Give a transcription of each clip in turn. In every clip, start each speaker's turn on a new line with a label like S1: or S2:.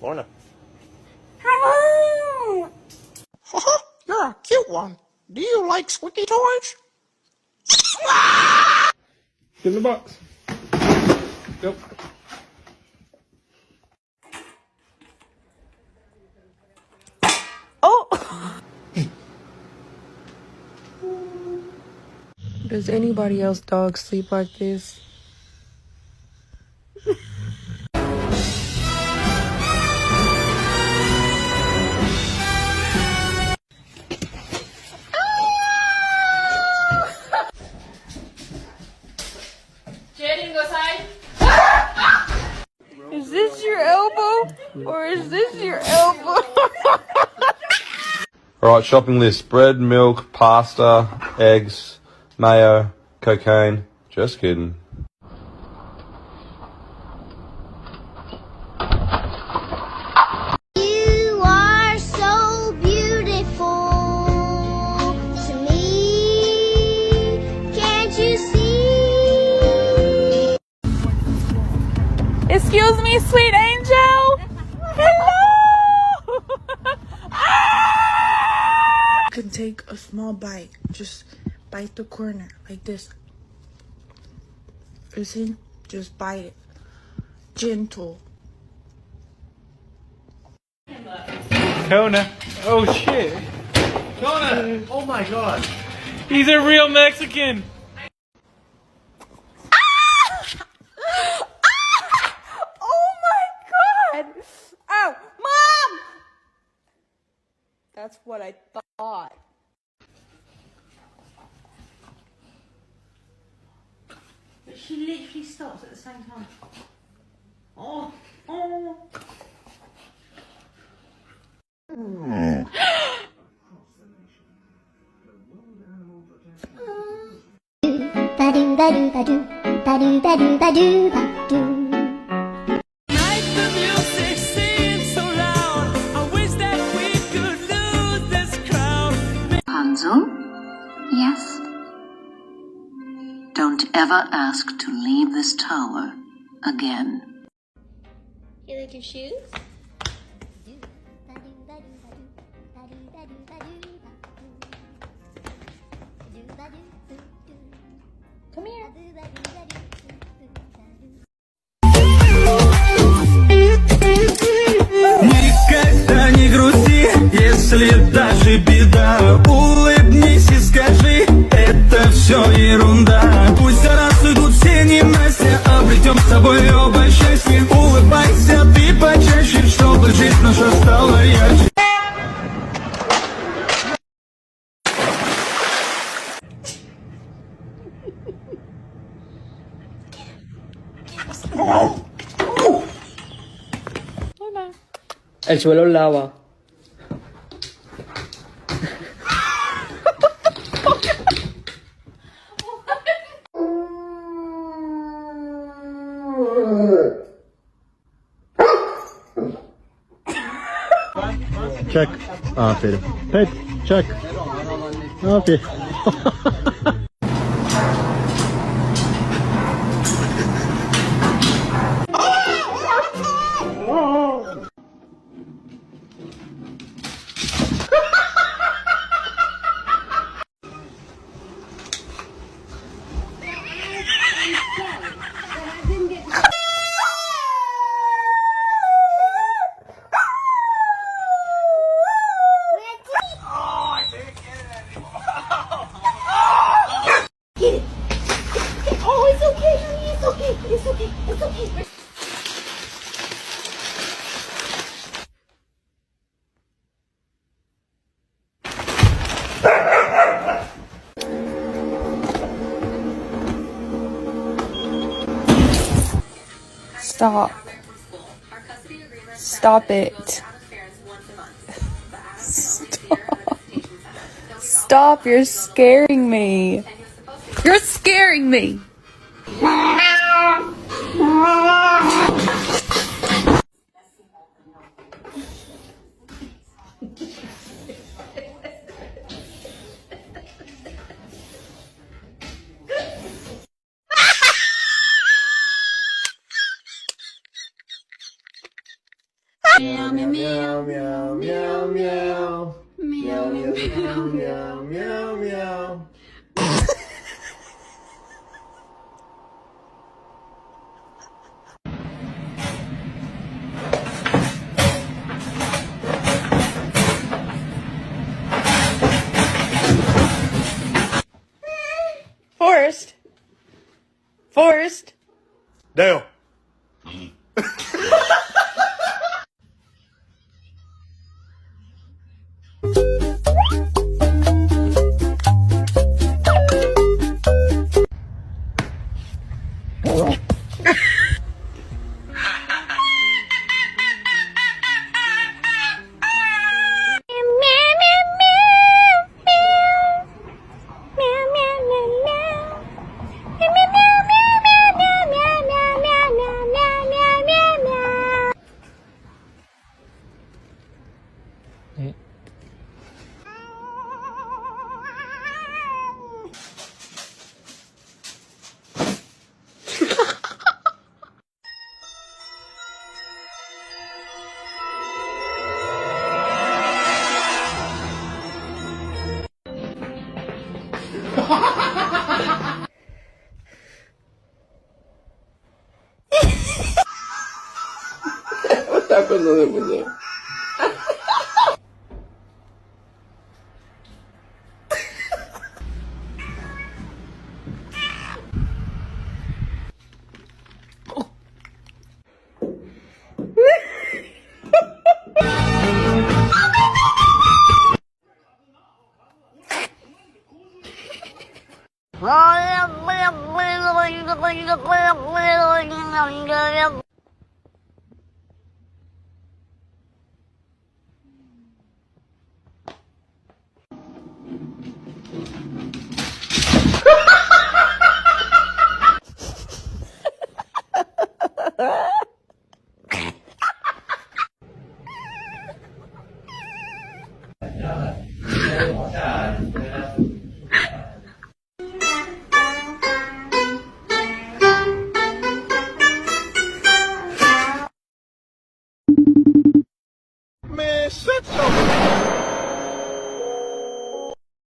S1: Lorna.
S2: You're a cute one. Do you like squeaky toys?
S3: Get in the box. Yep.
S4: Oh! Does anybody else dog sleep like this?
S5: Jaden, go side.
S4: Is this your elbow? Or is this your elbow?
S6: Alright, shopping list. Bread, milk, pasta, eggs, mayo, cocaine. Just kidding.
S7: You are so beautiful to me. Can't you see?
S4: Excuse me, sweet angel? Hello! You can take a small bite. Just bite the corner like this. Listen, just bite it. Gentle.
S3: Kona. Oh shit.
S1: Kona! Oh my god.
S3: He's a real Mexican.
S4: Oh my god! Oh, Mom! That's what I thought.
S5: But she literally stops at the same time. Oh, oh.
S7: Ba-do, ba-do, ba-do, ba-do, ba-do, ba-do, ba-do.
S8: Rapunzel? Yes? Don't ever ask to leave this tower again.
S7: You like your shoes? Come here.
S9: Никогда не грусти, если даже беда. Улыбнись и скажи, это все ерунда. Пусть за раз уйдут все ненастья, обретем с тобой оба счастье. Улыбайся ты почаще, чтобы жизнь наша стала ярче.
S10: El suelo es lava.
S11: Çak. Aferin. Pet. Çak. Aferin.
S7: Oh, it's okay, honey. It's okay. It's okay. It's okay.
S4: Stop. Stop it. Stop. Stop, you're scaring me. You're scaring me.
S1: Meow meow meow meow meow meow meow meow meow meow meow.
S4: Forrest. Forrest.
S1: Dale.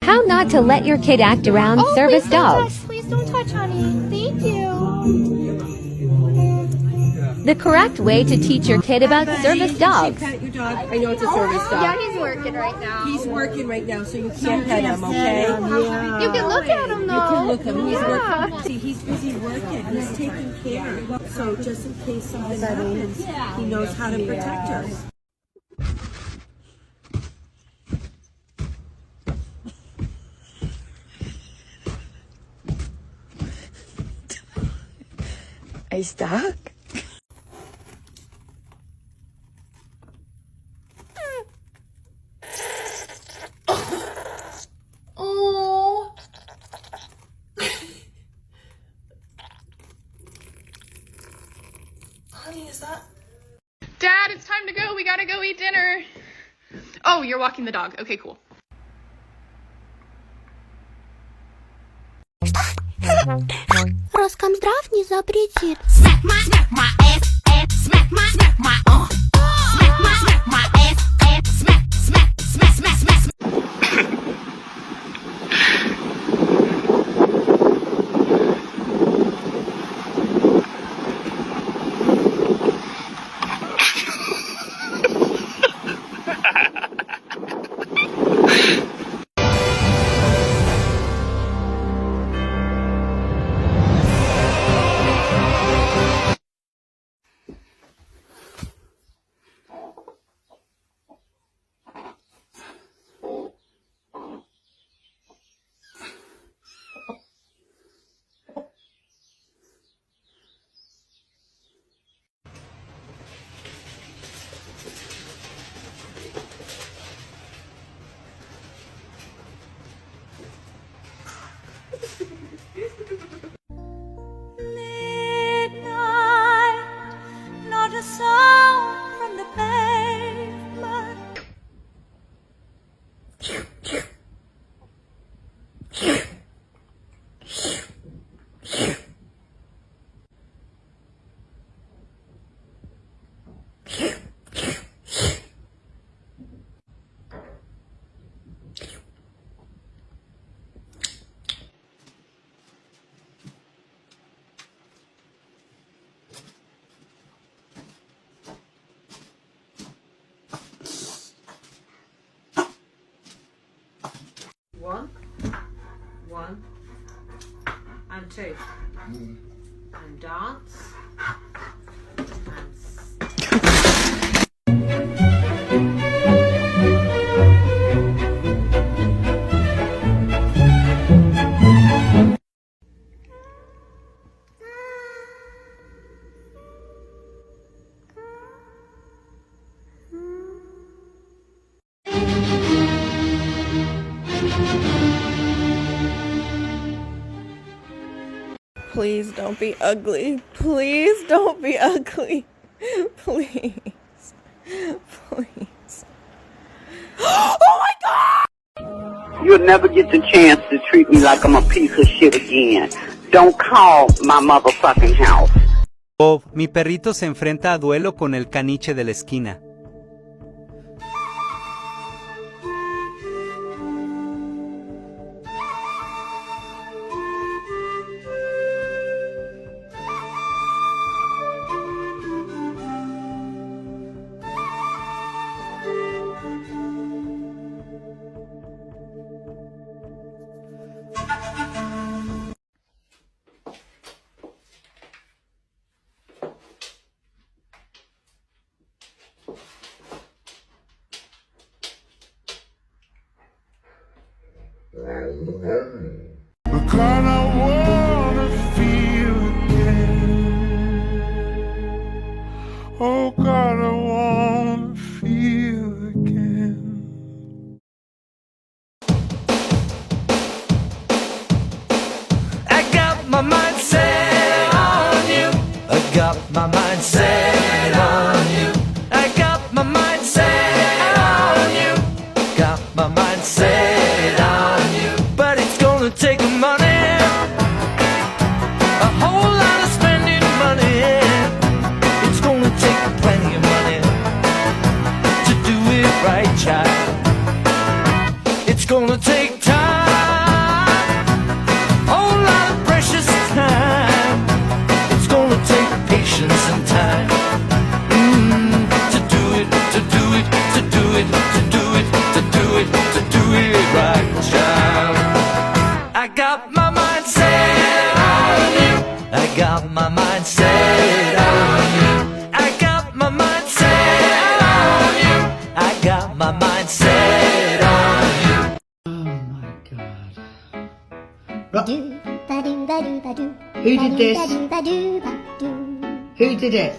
S7: How not to let your kid act around service dogs.
S5: Please don't touch, honey. Thank you.
S7: The correct way to teach your kid about service dogs.
S10: Pet your dog. I know it's a service dog.
S5: Yeah, he's working right now.
S10: He's working right now, so you can't pet him, okay?
S5: You can look at him though.
S10: You can look at him. He's working. See, he's busy working. He's taking care. So just in case something happens, he knows how to protect us.
S4: Are you stuck? Oh. Honey, is that?
S12: Dad, it's time to go. We gotta go eat dinner. Oh, you're walking the dog. Okay, cool.
S7: Роскомздрав не запретит.
S10: 2. And dance.
S4: Please don't be ugly. Please don't be ugly. Please. Please. Oh my God!
S8: You'll never get the chance to treat me like I'm a piece of shit again. Don't call my motherfucking house.
S13: Bob, mi perrito se enfrenta a duelo con el caniche de la esquina.
S1: Because I wanna feel again. Oh God, I wanna feel again.
S9: I got my mind set on you. I got my mind set on you. I got my mind set on you. Got my mind set on you. But it's gonna take money, a whole lot of spending money. It's gonna take plenty of money to do it right, child. It's gonna take time, whole lot of precious time. It's gonna take patience and time to do it, to do it, to do it, to do it, to do it, to do it right, child. I got my mind set on you. I got my mind set on you. I got my mind set on you. I got my mind set on you.
S14: Who did this? Who did it?